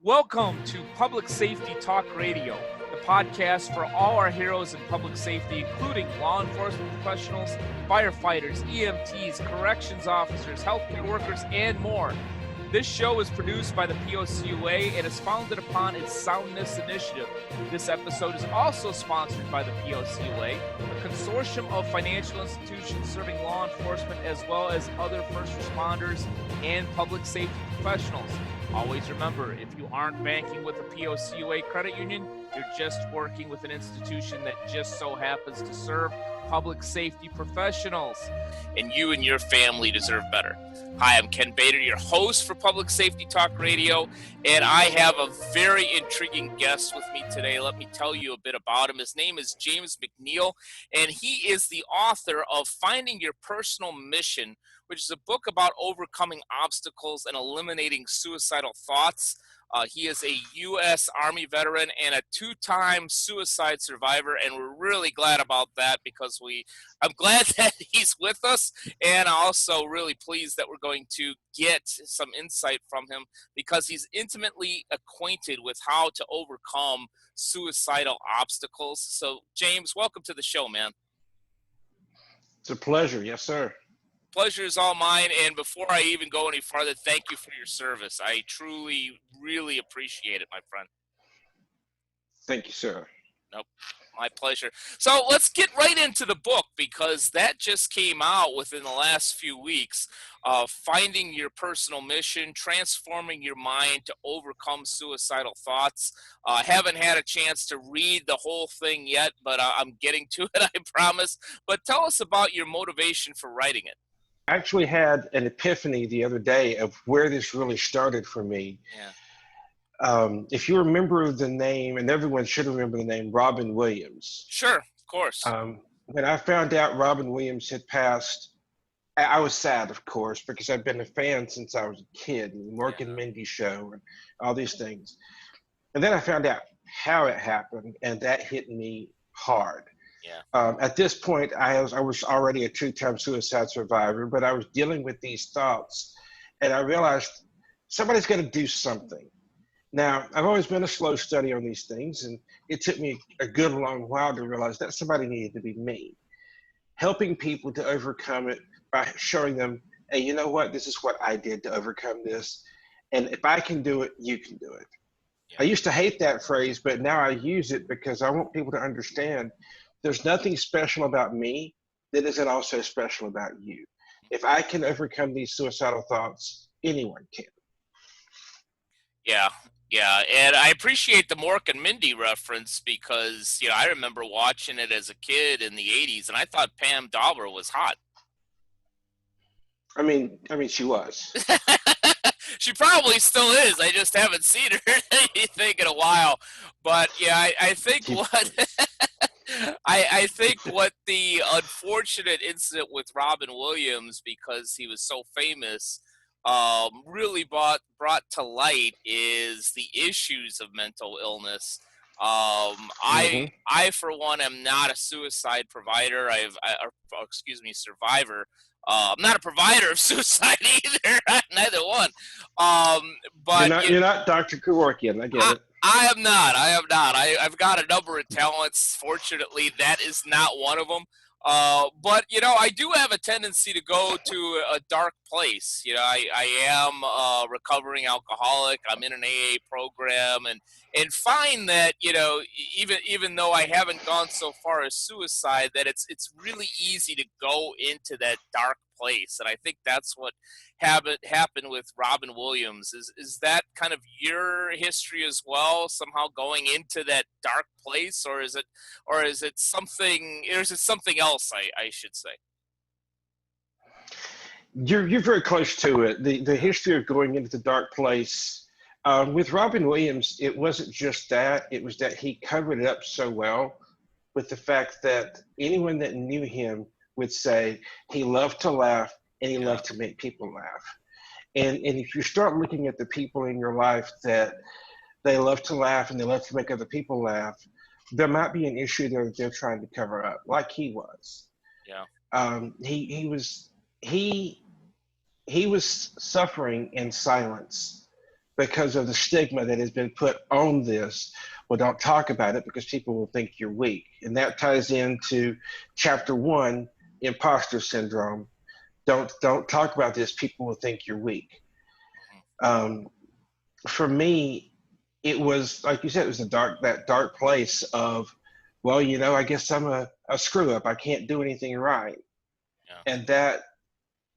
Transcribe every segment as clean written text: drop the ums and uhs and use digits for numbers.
Welcome to Public Safety Talk Radio, the podcast for all our heroes in public safety, including law enforcement professionals, firefighters, EMTs, corrections officers, healthcare workers, and more. This show is produced by the POCUA and is founded upon its Soundness initiative. This episode is also sponsored by the POCUA, a consortium of financial institutions serving law enforcement as well as other first responders and public safety professionals. Always remember, if you aren't banking with a POCUA credit union, you're just working with an institution that just so happens to serve public safety professionals. And you and your family deserve better. Hi, I'm Ken Bader, your host for Public Safety Talk Radio, and I have a very intriguing guest with me today. Let me tell you a bit about him. His name is James McNeil, and he is the author of Finding Your Personal Mission, which is a book about overcoming obstacles and eliminating suicidal thoughts. He is a U.S. Army veteran and a two-time suicide survivor, and we're really glad about that because I'm glad that he's with us, and also really pleased that we're going to get some insight from him because he's intimately acquainted with how to overcome suicidal obstacles. So, James, welcome to the show, man. It's a pleasure. Yes, sir. Pleasure is all mine, and before I even go any farther, thank you for your service. I truly, really appreciate it, my friend. Thank you, sir. Nope, my pleasure. So let's get right into the book because that just came out within the last few weeks. Finding Your Personal Mission, Transforming Your Mind to Overcome Suicidal Thoughts. I haven't had a chance to read the whole thing yet, but I'm getting to it, I promise. But tell us about your motivation for writing it. I actually had an epiphany the other day of where this really started for me. Yeah. If you remember the name, and everyone should remember the name, Robin Williams. Sure, of course. When I found out Robin Williams had passed, I was sad, of course, because I've been a fan since I was a kid, and the Mork and Mindy show and all these things. And then I found out how it happened, and that hit me hard. Yeah. At this point, I was already a two-time suicide survivor, but I was dealing with these thoughts, and I realized somebody's got to do something. Now, I've always been a slow study on these things, and it took me a good long while to realize that somebody needed to be me, helping people to overcome it by showing them, hey, you know what? This is what I did to overcome this, and if I can do it, you can do it. Yeah. I used to hate that phrase, but now I use it because I want people to understand there's nothing special about me that isn't also special about you. If I can overcome these suicidal thoughts, anyone can. Yeah, and I appreciate the Mork and Mindy reference because, I remember watching it as a kid in the 80s, and I thought Pam Dauber was hot. I mean, she was. She probably still is. I just haven't seen her anything in a while. But, yeah, I think I think what the unfortunate incident with Robin Williams, because he was so famous, really brought to light is the issues of mental illness. I for one am not a suicide provider. Survivor. I'm not a provider of suicide either. Neither one. But you're not Dr. Kevorkian. I get it. I am not. I've got a number of talents. Fortunately, that is not one of them. But, I do have a tendency to go to a dark place. I am a recovering alcoholic. I'm in an AA program and find that, even though I haven't gone so far as suicide, that it's really easy to go into that dark place. And I think that's what happened with Robin Williams. Is that kind of your history as well, somehow going into that dark place, or is it something else, I should say? You're very close to it. The history of going into the dark place. With Robin Williams, it wasn't just that. It was that he covered it up so well with the fact that anyone that knew him would say he loved to laugh and he loved to make people laugh. And if you start looking at the people in your life that they love to laugh and they love to make other people laugh, there might be an issue that they're trying to cover up, like he was. Yeah. He was suffering in silence because of the stigma that has been put on this. Well, don't talk about it because people will think you're weak. And that ties into chapter 1, imposter syndrome. Don't talk about this. People will think you're weak. For me, it was, like you said, it was that dark place of, well, I guess I'm a screw up. I can't do anything right. Yeah. And that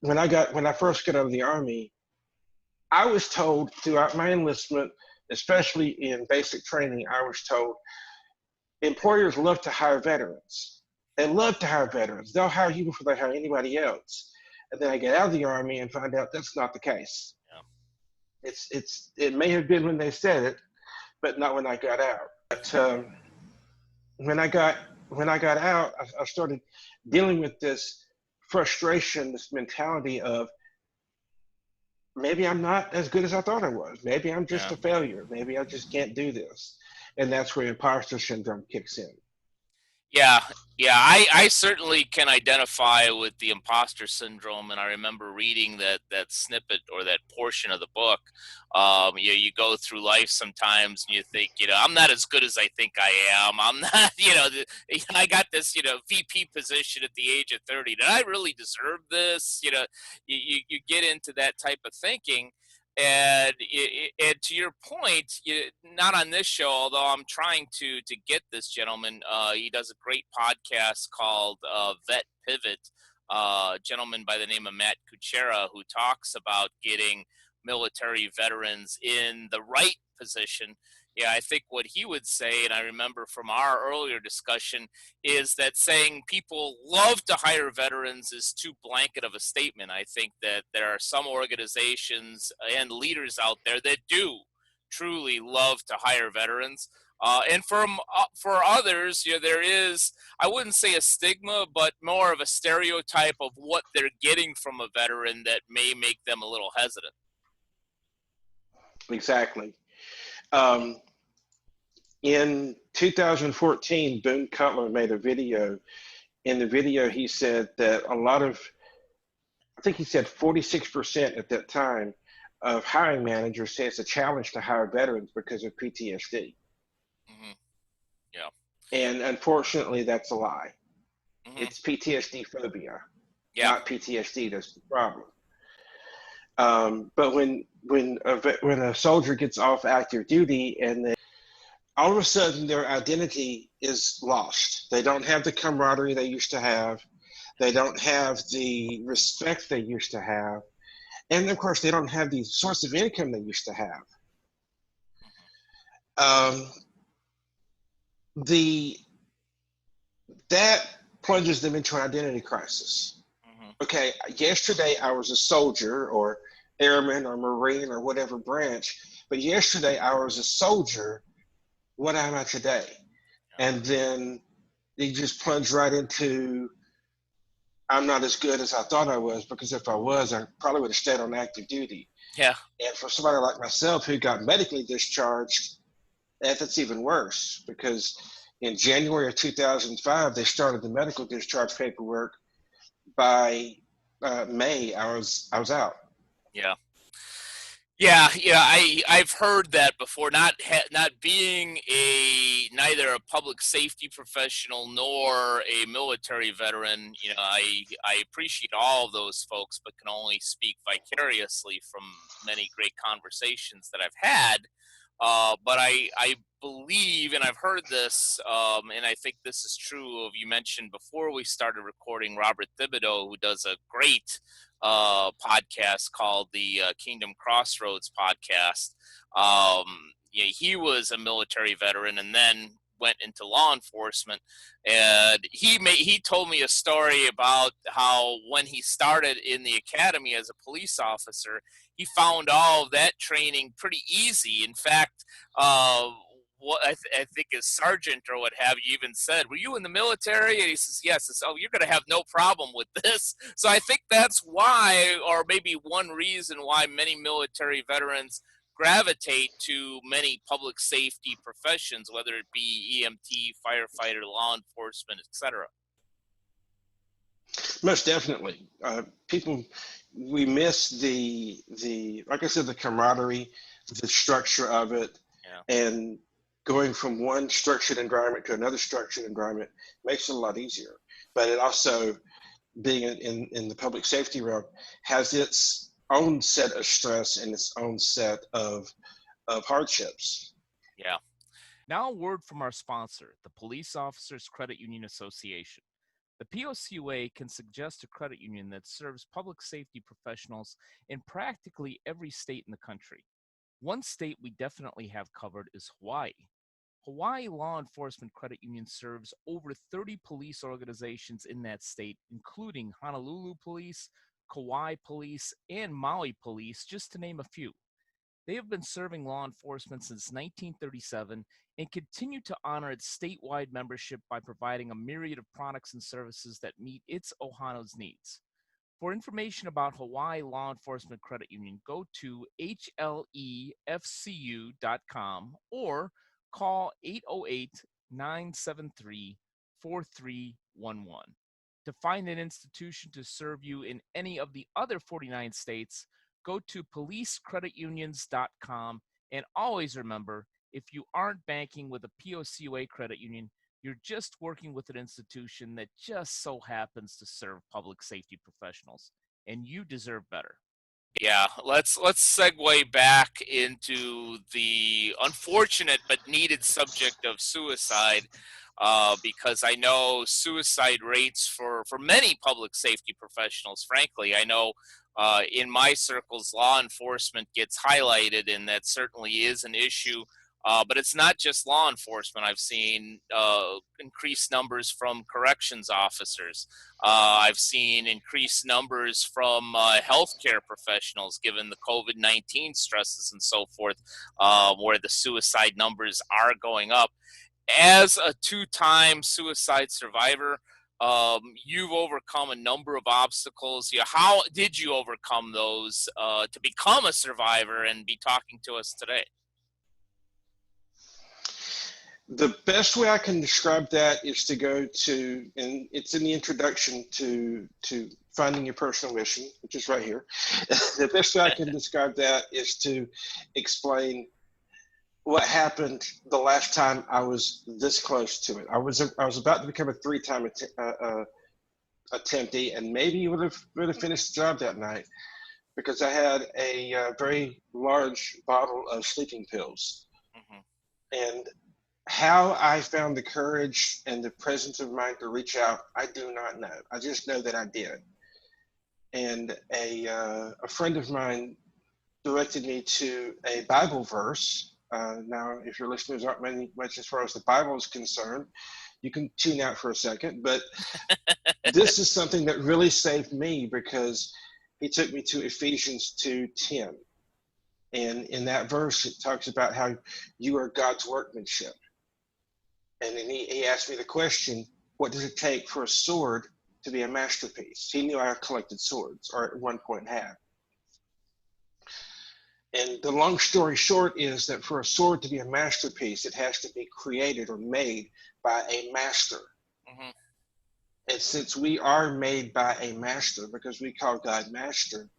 when I first got out of the Army, I was told throughout my enlistment, especially in basic training, I was told employers love to hire veterans. They love to hire veterans. They'll hire you before they hire anybody else. And then I get out of the Army and find out that's not the case. Yeah. It may have been when they said it, but not when I got out. But when I got out, I started dealing with this frustration, this mentality of, maybe I'm not as good as I thought I was. Maybe I'm just a failure. Maybe I just can't do this. And that's where imposter syndrome kicks in. Yeah, I certainly can identify with the imposter syndrome, and I remember reading that snippet or that portion of the book. You go through life sometimes and you think, I'm not as good as I think I am. I'm not, I got this, VP position at the age of 30. Did I really deserve this? You get into that type of thinking. And to your point, not on this show, although I'm trying to get this gentleman. He does a great podcast called Vet Pivot. Gentleman by the name of Matt Kuchera, who talks about getting military veterans in the right position. Yeah, I think what he would say, and I remember from our earlier discussion, is that saying people love to hire veterans is too blanket of a statement. I think that there are some organizations and leaders out there that do truly love to hire veterans. And for others, there is, I wouldn't say a stigma, but more of a stereotype of what they're getting from a veteran that may make them a little hesitant. Exactly. In 2014, Boone Cutler made a video. In the video, he said that I think he said 46% at that time of hiring managers say it's a challenge to hire veterans because of PTSD. Mm-hmm. Yeah. And unfortunately, that's a lie. Mm-hmm. It's PTSD phobia, not PTSD. That's the problem. But when a soldier gets off active duty and all of a sudden their identity is lost. They don't have the camaraderie they used to have. They don't have the respect they used to have. And of course, they don't have the source of income they used to have. That plunges them into an identity crisis. Mm-hmm. Okay, yesterday I was a soldier or airman or Marine or whatever branch, but yesterday I was a soldier. What am I today? And then you just plunge right into, I'm not as good as I thought I was, because if I was, I probably would have stayed on active duty. Yeah. And for somebody like myself who got medically discharged, that's even worse, because in January of 2005, they started the medical discharge paperwork. By May, I was out. Yeah. I've heard that before. Not being neither a public safety professional nor a military veteran. I appreciate all of those folks, but can only speak vicariously from many great conversations that I've had. But I believe, and I've heard this, and I think this is true of, you mentioned before we started recording, Robert Thibodeau, who does a great podcast called the Kingdom Crossroads podcast. He was a military veteran and then went into law enforcement, and he told me a story about how when he started in the academy as a police officer, he found all of that training pretty easy. In fact, what I think his sergeant or what have you even said, "Were you in the military?" And he says, "Yes." "Oh, you're going to have no problem with this." So I think that's why, or maybe one reason why, many military veterans gravitate to many public safety professions, whether it be EMT, firefighter, law enforcement, etc. Most definitely. People, we miss the like I said, the camaraderie. the structure of it, Yeah. and going from one structured environment to another structured environment makes it a lot easier. But it also, being in the public safety realm, has its own set of stress and its own set of hardships. Yeah. Now, a word from our sponsor, the Police Officers Credit Union Association. The POCUA can suggest a credit union that serves public safety professionals in practically every state in the country. One state we definitely have covered is Hawaii. Hawaii Law Enforcement Credit Union serves over 30 police organizations in that state, including Honolulu Police, Kauai Police, and Maui Police, just to name a few. They have been serving law enforcement since 1937 and continue to honor its statewide membership by providing a myriad of products and services that meet its Ohana's needs. For information about Hawaii Law Enforcement Credit Union, go to hlefcu.com or call 808-973-4311. To find an institution to serve you in any of the other 49 states, go to policecreditunions.com, and always remember, if you aren't banking with a POCUA credit union, you're just working with an institution that just so happens to serve public safety professionals, and you deserve better. Yeah, let's segue back into the unfortunate but needed subject of suicide, because I know suicide rates for many public safety professionals. Frankly, I know in my circles, law enforcement gets highlighted, and that certainly is an issue. But it's not just law enforcement. I've seen increased numbers from corrections officers. I've seen increased numbers from healthcare professionals, given the COVID-19 stresses and so forth, where the suicide numbers are going up. As a two-time suicide survivor, you've overcome a number of obstacles. How did you overcome those to become a survivor and be talking to us today? The best way I can describe that is to go to, and it's in the introduction to Finding Your Personal Mission, which is right here. The best way I can describe that is to explain what happened the last time I was this close to it. I was about to become a three-time attemptee, and maybe would have finished the job that night, because I had a very large bottle of sleeping pills. Mm-hmm. And how I found the courage and the presence of mind to reach out, I do not know. I just know that I did. And a friend of mine directed me to a Bible verse. Now, if your listeners aren't much as far as the Bible is concerned, you can tune out for a second. But this is something that really saved me, because he took me to Ephesians 2:10. And in that verse, it talks about how you are God's workmanship. And then he asked me the question, what does it take for a sword to be a masterpiece? He knew I collected swords, or at one point had. And the long story short is that for a sword to be a masterpiece, it has to be created or made by a master. Mm-hmm. And since we are made by a master, because we call God master,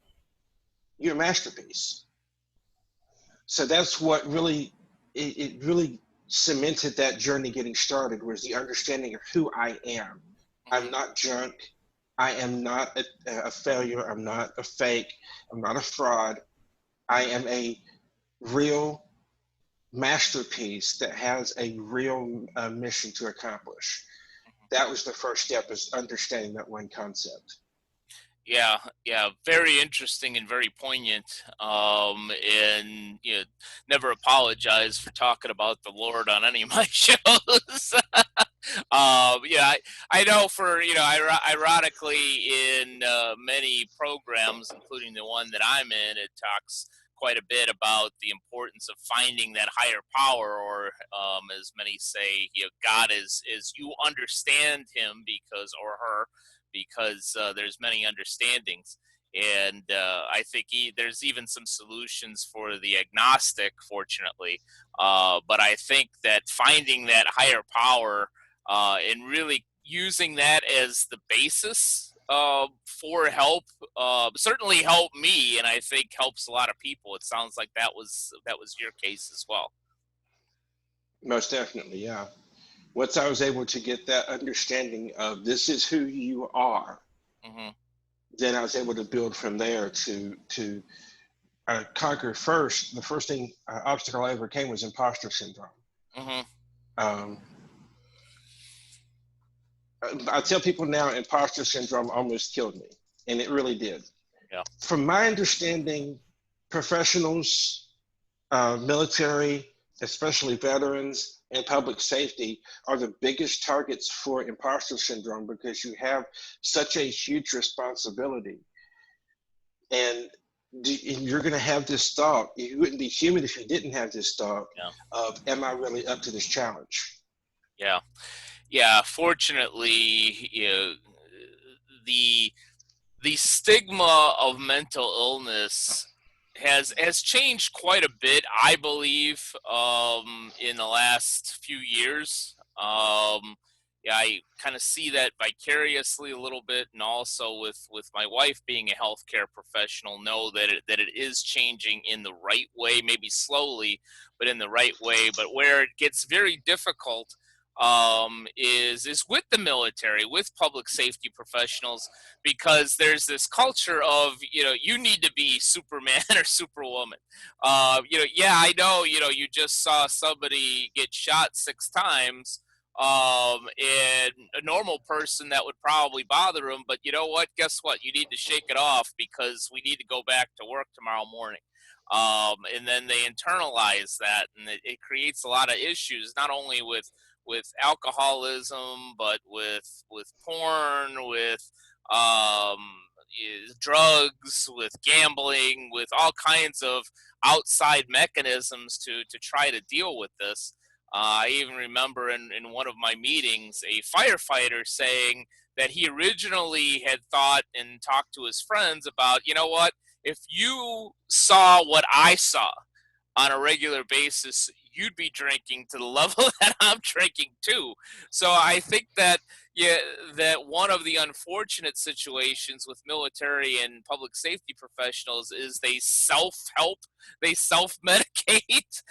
you're a masterpiece. So that's what really, it really cemented that journey getting started, was the understanding of who I am. I'm not junk. I am not a failure. I'm not a fake. I'm not a fraud. I am a real masterpiece that has a real mission to accomplish. That was the first step, is understanding that one concept. Yeah, very interesting and very poignant. And never apologize for talking about the Lord on any of my shows. I know for ironically, in many programs, including the one that I'm in, it talks quite a bit about the importance of finding that higher power, or as many say, God is you understand him or her, because there's many understandings. And I think there's even some solutions for the agnostic, fortunately. But I think that finding that higher power and really using that as the basis for help certainly helped me, and I think helps a lot of people. It sounds like that was your case as well. Most definitely, yeah. Once I was able to get that understanding of this is who you are, Mm-hmm. then I was able to build from there to conquer first. The first thing obstacle I overcame was imposter syndrome. Mm-hmm. Um, I tell people now, imposter syndrome almost killed me, and it really did. Yeah. From my understanding, professionals, military, especially veterans, and public safety are the biggest targets for imposter syndrome because you have such a huge responsibility. And you're going to have this thought. You wouldn't be human if you didn't have this thought of, am I really up to this challenge? Yeah. Yeah. Fortunately, the stigma of mental illness has changed quite a bit, I believe, in the last few years. Yeah, I kind of see that vicariously a little bit, and also with my wife being a healthcare professional, know that it is changing in the right way, maybe slowly, but in the right way. But where it gets very difficult is with the military, with public safety professionals, because there's this culture of, you need to be Superman or Superwoman. Yeah, I know, you just saw somebody get shot 6 times, and a normal person that would probably bother them, but you know what? Guess what? You need to shake it off because we need to go back to work tomorrow morning. And then they internalize that, and it creates a lot of issues, not only with alcoholism, but with porn, with drugs, with gambling, with all kinds of outside mechanisms to try to deal with this. I even remember in one of my meetings, a firefighter saying that he originally had thought and talked to his friends about, you know what, if you saw what I saw on a regular basis, you'd be drinking to the level that I'm drinking too. So I think that, yeah, that one of the unfortunate situations with military and public safety professionals is they self-help, they self-medicate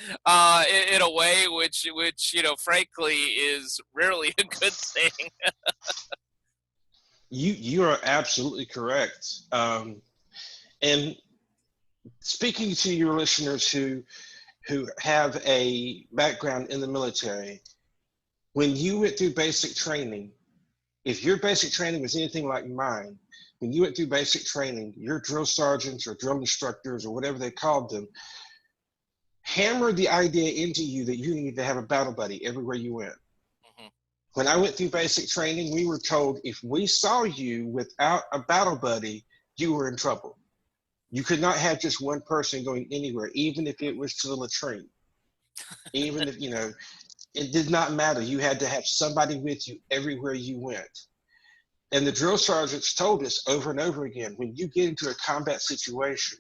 in a way which frankly is rarely a good thing. You are absolutely correct. And speaking to your listeners who have a background in the military, when you went through basic training, if your basic training was anything like mine, when you went through basic training, your drill sergeants or drill instructors or whatever they called them, hammered the idea into you that you needed to have a battle buddy everywhere you went. Mm-hmm. When I went through basic training, we were told if we saw you without a battle buddy, you were in trouble. You could not have just one person going anywhere, even if it was to the latrine. Even if, it did not matter. You had to have somebody with you everywhere you went. And the drill sergeants told us over and over again, when you get into a combat situation,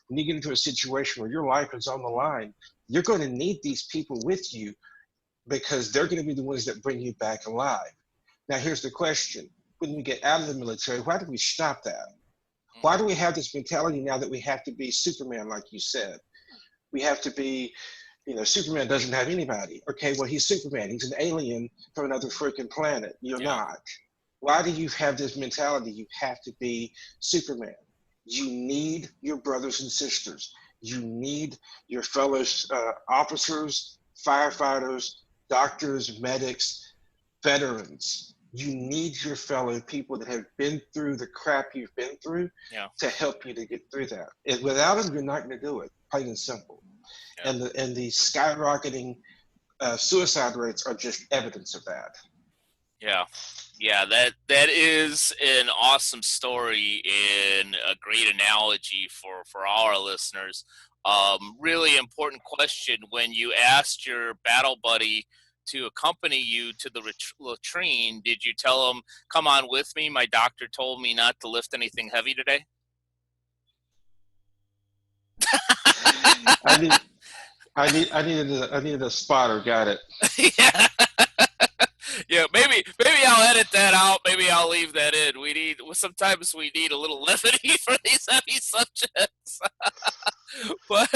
when you get into a situation where your life is on the line, you're going to need these people with you because they're going to be the ones that bring you back alive. Now, here's the question. When we get out of the military, why do we stop that? Why do we have this mentality now that we have to be Superman, like you said? We have to be, Superman doesn't have anybody. Okay, well, he's Superman. He's an alien from another freaking planet. You're not. Why do you have this mentality? You have to be Superman. You need your brothers and sisters. You need your fellow officers, firefighters, doctors, medics, veterans. You need your fellow people that have been through the crap you've been through to help you to get through that. And without them, you're not going to do it, plain and simple. Yeah. And the skyrocketing suicide rates are just evidence of that. Yeah, that is an awesome story and a great analogy for all our listeners. Really important question. When you asked your battle buddy to accompany you to the latrine, did you tell him, "Come on with me, my doctor told me not to lift anything heavy today"? I needed a spotter. Got it. Yeah. Yeah, maybe I'll edit that out. Maybe I'll leave that in. Sometimes we need a little levity for these heavy subjects. But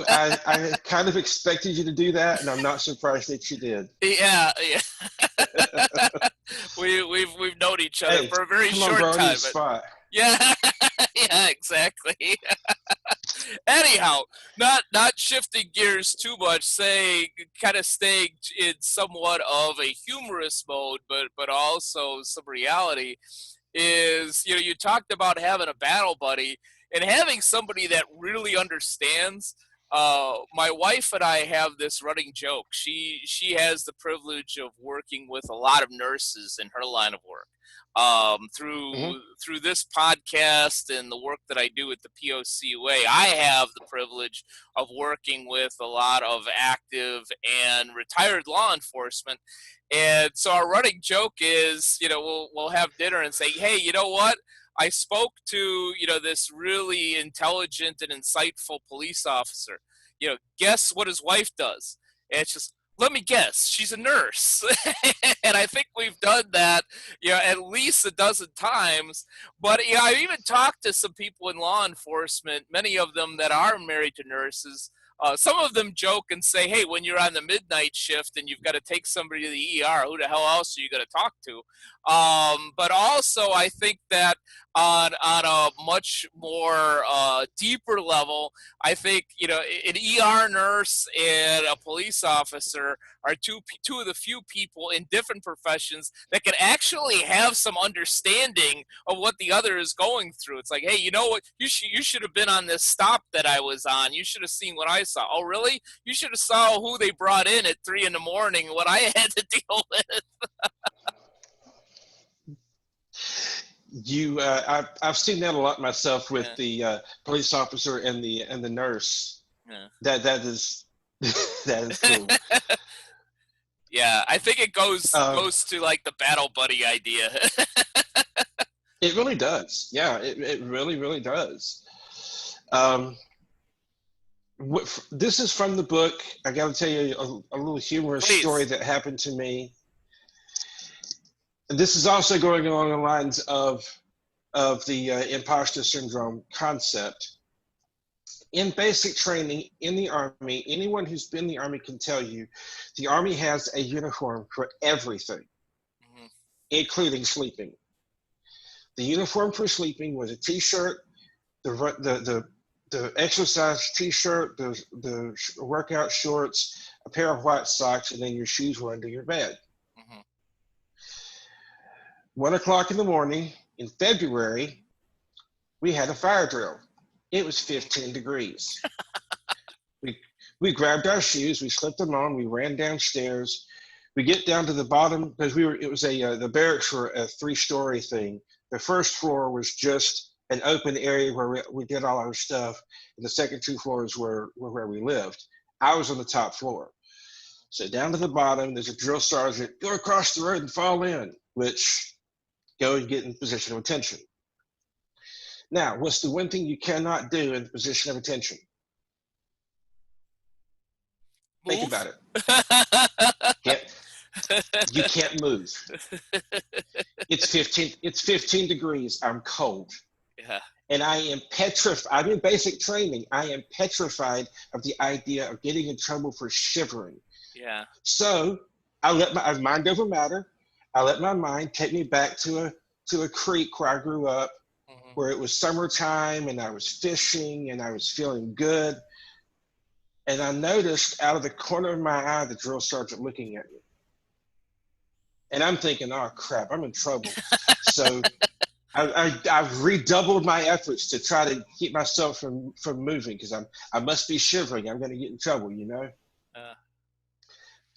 I kind of expected you to do that, and I'm not surprised that you did. yeah. We've known each other Hey, for a very come on, short bro, I need a time. spot. Yeah, yeah, exactly. Anyhow, not shifting gears too much, kind of staying in somewhat of a humorous mode, but also some reality is, you talked about having a battle buddy and having somebody that really understands. My wife and I have this running joke. She has the privilege of working with a lot of nurses in her line of work. Mm-hmm. Through this podcast and the work that I do at the POCUA, I have the privilege of working with a lot of active and retired law enforcement. And so our running joke is, we'll have dinner and say, hey, you know what? I spoke to, this really intelligent and insightful police officer. Guess what his wife does? And it's just, let me guess, she's a nurse. And I think we've done that, at least a dozen times. But I've even talked to some people in law enforcement, many of them that are married to nurses. Some of them joke and say, hey, when you're on the midnight shift and you've got to take somebody to the ER, who the hell else are you going to talk to? But also, I think that on a much more deeper level, I think, an ER nurse and a police officer are two of the few people in different professions that can actually have some understanding of what the other is going through. It's like, hey, you know what? You should have been on this stop that I was on. You should have seen what I saw. Oh, really? You should have saw who they brought in at 3 a.m. and what I had to deal with. I've seen that a lot myself with the police officer and the nurse. Yeah. That is that is cool. Yeah, I think it goes to like the battle buddy idea. It really does. Yeah, it really, really does. This is from the book. I got to tell you a little humorous story that happened to me. And this is also going along the lines of the imposter syndrome concept. In basic training in the Army, anyone who's been in the Army can tell you, the Army has a uniform for everything, including sleeping. The uniform for sleeping was a T-shirt, the exercise T-shirt, the workout shorts, a pair of white socks, and then your shoes were under your bed. 1 o'clock in the morning in February, we had a fire drill. It was 15 degrees. We grabbed our shoes, we slipped them on, we ran downstairs. We get down to the bottom because the barracks were a 3-story thing. The first floor was just an open area where we did all our stuff. And the second 2 floors were where we lived. I was on the top floor. So down to the bottom, there's a drill sergeant, go across the road and fall in, which go and get in position of attention. Now, what's the one thing you cannot do in the position of attention? Move. Think about it. You can't move. It's 15 degrees. I'm cold. Yeah. And I am petrified. I'm in basic training. I am petrified of the idea of getting in trouble for shivering. Yeah. So I let my mind over matter. I let my mind take me back to a creek where I grew up, where it was summertime and I was fishing and I was feeling good. And I noticed out of the corner of my eye, the drill sergeant looking at me. And I'm thinking, oh crap, I'm in trouble. So I've redoubled my efforts to try to keep myself from moving because I must be shivering. I'm going to get in trouble, you know?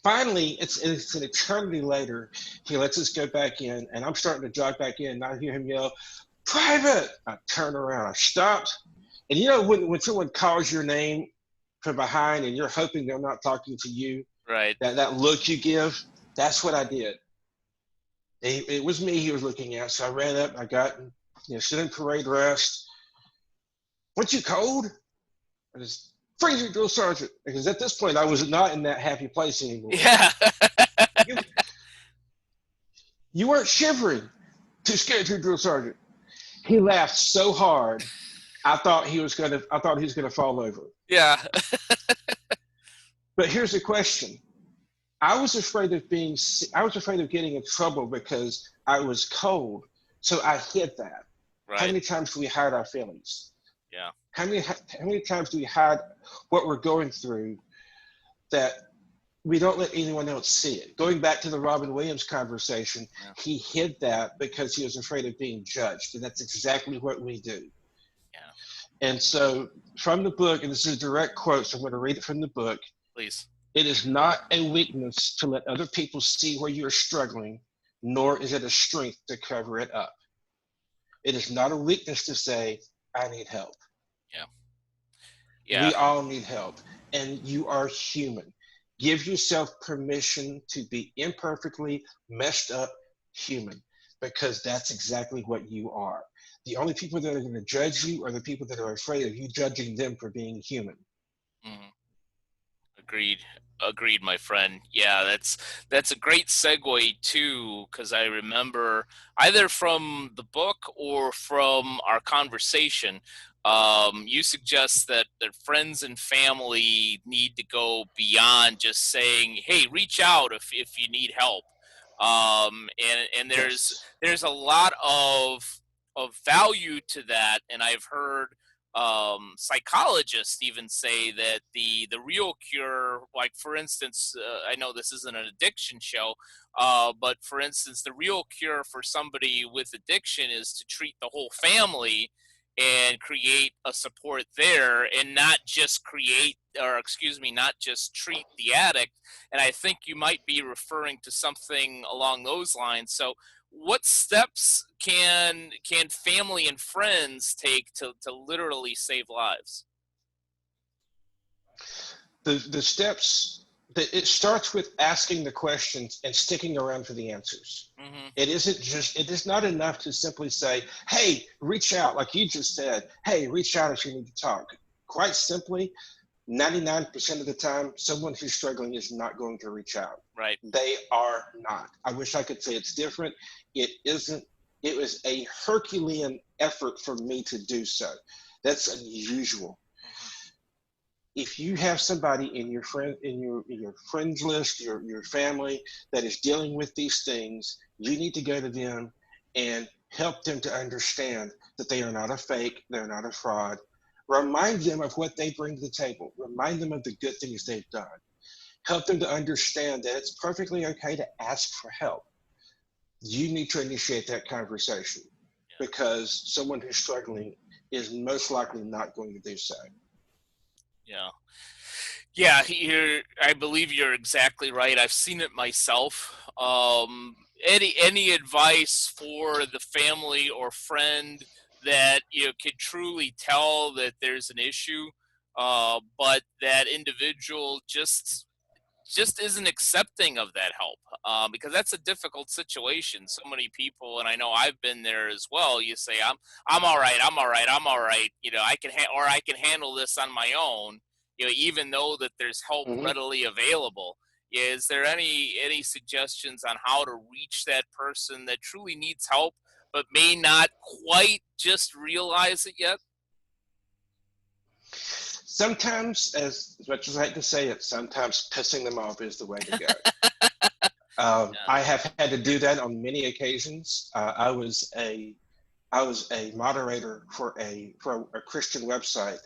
Finally, it's an eternity later, he lets us go back in, and I'm starting to jog back in, and I hear him yell, "Private!" I turn around, I stopped, and you know when someone calls your name from behind and you're hoping they're not talking to you, right? That look you give, that's what I did. It was me he was looking at, so I ran up, I got, stood in parade rest. "Weren't you cold?" I just, "Freeze your drill sergeant," because at this point I was not in that happy place anymore. Yeah. You weren't shivering. Too scared to drill sergeant. He laughed so hard, I thought he was gonna fall over. Yeah. But here's the question. I was afraid of getting in trouble because I was cold. So I hid that. How Right. many times do we hide our feelings? Yeah. How many times do we hide what we're going through that we don't let anyone else see it? Going back to the Robin Williams conversation, Yeah. he hid that because he was afraid of being judged. And that's exactly what we do. Yeah. And so from the book, and this is a direct quote, so I'm going to read it from the book. Please. It is not a weakness to let other people see where you are struggling, nor is it a strength to cover it up. It is not a weakness to say, I need help. Yeah. Yeah. We all need help, and you are human. Give yourself permission to be imperfectly messed up human, because that's exactly what you are. The only people that are going to judge you are the people that are afraid of you judging them for being human. Mhm. Agreed. Agreed, my friend. Yeah, that's a great segue too, because I remember either from the book or from our conversation, you suggest that friends and family need to go beyond just saying, "Hey, reach out if you need help." And Yes. there's a lot of value to that, and I've heard psychologists even say that the real cure, like for instance, I know this isn't an addiction show, but for instance, the real cure for somebody with addiction is to treat the whole family and create a support there, and not just create, or excuse me, not just treat the addict. And I think you might be referring to something along those lines. So what steps can family and friends take to literally save lives? The steps, it starts with asking the questions and sticking around for the answers. Hmm. It is not enough to simply say, hey, reach out, like you just said, hey, reach out if you need to talk. Quite simply, 99% of the time, someone who's struggling is not going to reach out. Right. They are not. I wish I could say it's different. It isn't. It was a Herculean effort for me to do so. That's unusual. If you have somebody in your friends list, your family that is dealing with these things, you need to go to them and help them to understand that they are not a fake, they're not a fraud. Remind them of what they bring to the table. Remind them of the good things they've done. Help them to understand that it's perfectly okay to ask for help. You need to initiate that conversation, because someone who's struggling is most likely not going to do so. Yeah. Yeah, I believe you're exactly right. I've seen it myself. Any advice for the family or friend that could truly tell that there's an issue, but that individual just isn't accepting of that help, because that's a difficult situation. So many people, and I know I've been there as well. You say, I'm all right, I'm all right, I'm all right. Or I can handle this on my own. Even though that there's help Mhm. readily available. Is there any suggestions on how to reach that person that truly needs help, but may not quite just realize it yet? Sometimes, as much as I hate to say it, sometimes pissing them off is the way to go. Yeah. I have had to do that on many occasions. I was a moderator for a Christian website,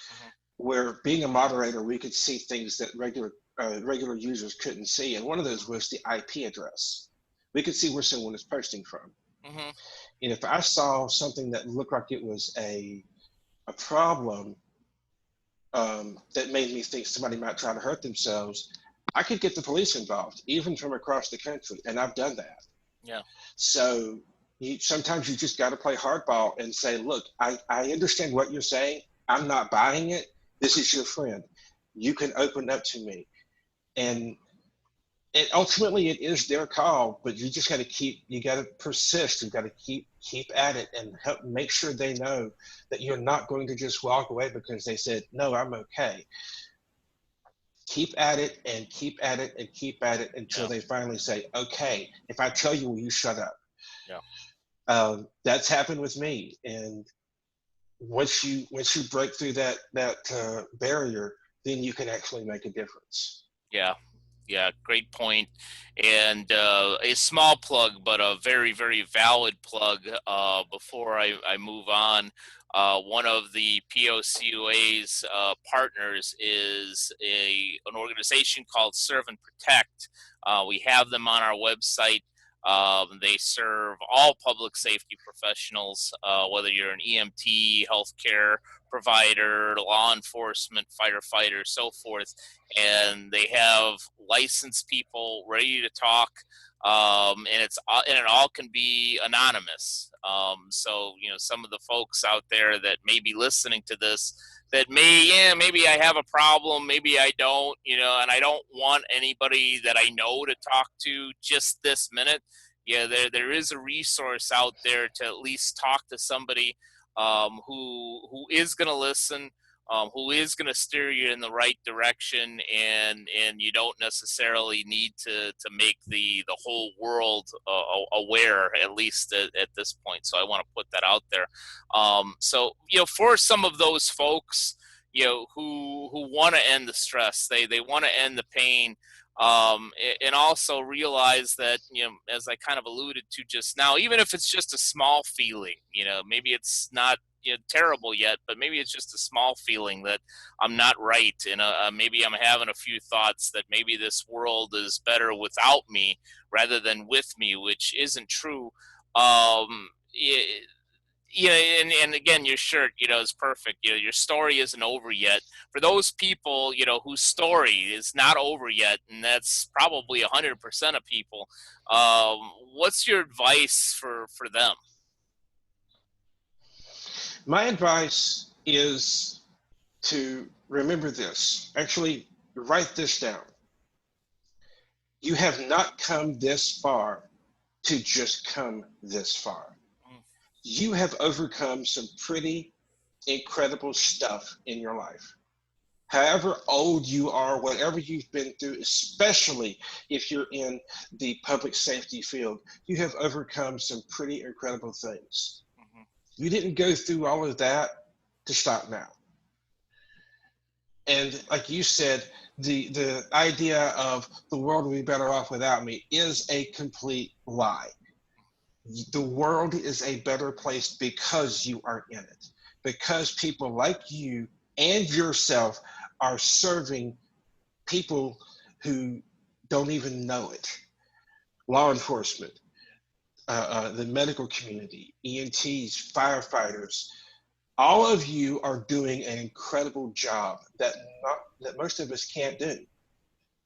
Hmm. where being a moderator, we could see things that regular users couldn't see, and one of those was the IP address. We could see where someone is posting from. Hmm. And if I saw something that looked like it was a problem, that made me think somebody might try to hurt themselves, I could get the police involved, even from across the country, and I've done that. Yeah. So sometimes you just got to play hardball and say, look, I understand what you're saying. I'm not buying it. This is your friend. You can open up to me. And ultimately it is their call, but you just got to you got to persist. You got to keep at it and help make sure they know that you're not going to just walk away because they said, no, I'm okay. keep at it and keep at it and keep at it until Yeah. they finally say, okay, if I tell you, will you shut up? Yeah. That's happened with me. And once you break through that barrier, then you can actually make a difference. Yeah. Yeah, great point. And a small plug, but a very, very valid plug before I move on. One of the POCUA's partners is an organization called Serve and Protect. We have them on our website. They serve all public safety professionals, whether you're an EMT, healthcare provider, law enforcement, firefighter, so forth. And they have licensed people ready to talk, and it all can be anonymous. So some of the folks out there that may be listening to this that maybe I have a problem, maybe I don't, and I don't want anybody that I know to talk to just this minute. Yeah, there is a resource out there to at least talk to somebody who is going to listen, who is going to steer you in the right direction, and you don't necessarily need to make the whole world aware, at least at this point. So I want to put that out there. So for some of those folks, who want to end the stress, they want to end the pain. And also realize that, as I kind of alluded to just now, even if it's just a small feeling, maybe it's not terrible yet, but maybe it's just a small feeling that I'm not right. And maybe I'm having a few thoughts that maybe this world is better without me rather than with me, which isn't true. And again, your shirt, is perfect. Your story isn't over yet. For those people, whose story is not over yet, and that's probably 100% of people, what's your advice for them? My advice is to remember this. Actually, write this down. You have not come this far to just come this far. You have overcome some pretty incredible stuff in your life. However old you are, whatever you've been through, especially if you're in the public safety field, you have overcome some pretty incredible things. Mm-hmm. You didn't go through all of that to stop now. And like you said, the idea of the world will be better off without me is a complete lie. The world is a better place because you are in it, because people like you and yourself are serving people who don't even know it. Law enforcement, the medical community, EMTs, firefighters, all of you are doing an incredible job that most of us can't do.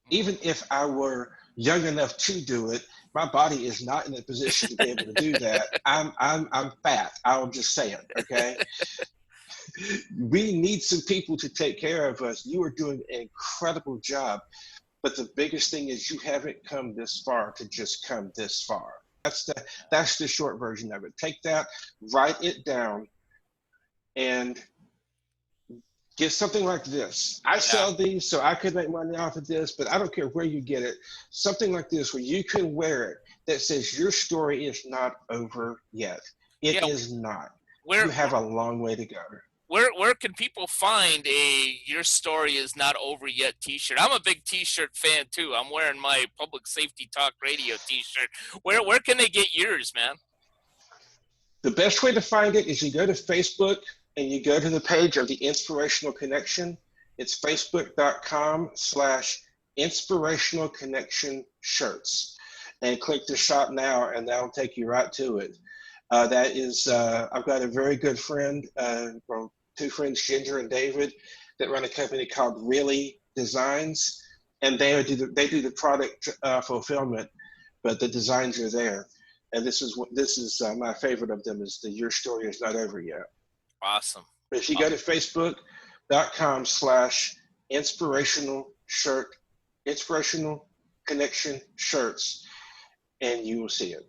Even if I were young enough to do it, my body is not in a position to be able to do that. I'm fat. I'll just say it, okay? We need some people to take care of us. You are doing an incredible job. But the biggest thing is you haven't come this far to just come this far. That's the short version of it. Take that, write it down, and get something like this. I sell these so I could make money off of this, but I don't care where you get it. Something like this where you can wear it that says your story is not over yet. It is not. You have a long way to go. Where can people find a "Your Story Is Not Over Yet" t-shirt? I'm a big t-shirt fan too. I'm wearing my Public Safety Talk Radio t-shirt. Where can they get yours, man? The best way to find it is you go to Facebook and you go to the page of the Inspirational Connection. It's facebook.com/Inspirational Connection shirts, and click the shop now, and that'll take you right to it. That is, I've got a very good friend, from two friends, Ginger and David, that run a company called Really Designs, and they do the product fulfillment, but the designs are there. And this is my favorite of them is the "Your Story Is Not Over Yet." Awesome. But if you go to facebook.com/Inspirational Connection shirts, and you will see it.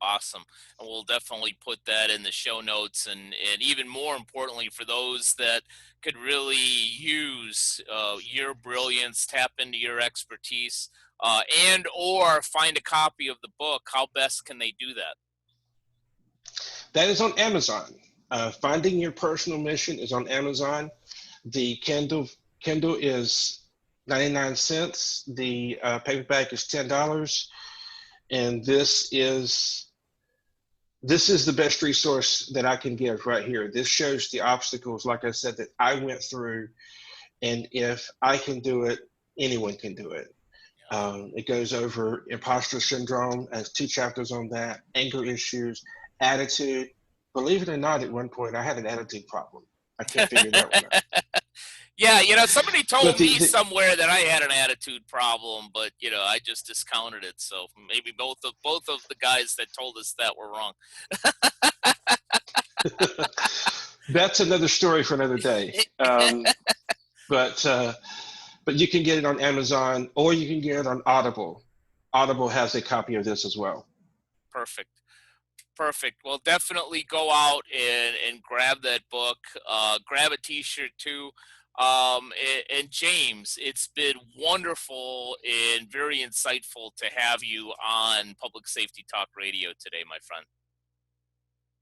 Awesome. And we'll definitely put that in the show notes. And even more importantly, for those that could really use your brilliance, tap into your expertise, and or find a copy of the book, how best can they do that? That is on Amazon. Finding Your Personal Mission is on Amazon. The Kindle is 99 cents. The paperback is $10. And this is the best resource that I can give right here. This shows the obstacles, like I said, that I went through. And if I can do it, anyone can do it. It goes over imposter syndrome, has 2 chapters on that, anger issues, attitude. Believe it or not, at one point I had an attitude problem. I can't figure that one out. Yeah, somebody told But me somewhere that I had an attitude problem, but I just discounted it. So maybe both of the guys that told us that were wrong. That's another story for another day. But you can get it on Amazon, or you can get it on Audible. Audible has a copy of this as well. Perfect. Well, definitely go out and grab that book. Grab a T-shirt too. And James, it's been wonderful and very insightful to have you on Public Safety Talk Radio today, my friend.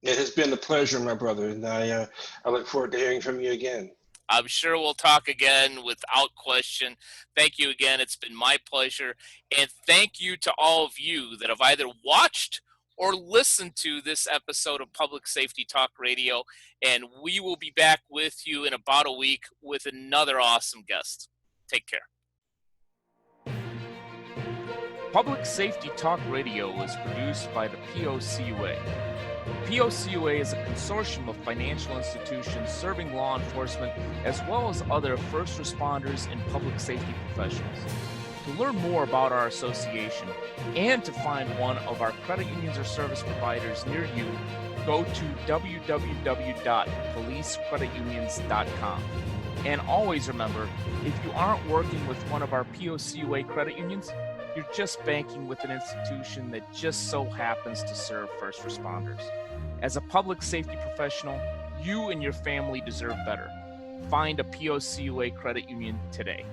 It has been a pleasure, my brother, and I look forward to hearing from you again. I'm sure we'll talk again without question. Thank you again. It's been my pleasure. And thank you to all of you that have either watched or listened to this episode of Public Safety Talk Radio. And we will be back with you in about a week with another awesome guest. Take care. Public Safety Talk Radio is produced by the POCUA. POCUA is a consortium of financial institutions serving law enforcement as well as other first responders and public safety professionals. To learn more about our association and to find one of our credit unions or service providers near you, go to www.policecreditunions.com. And always remember, if you aren't working with one of our POCUA credit unions, you're just banking with an institution that just so happens to serve first responders. As a public safety professional, you and your family deserve better. Find a POCUA credit union today.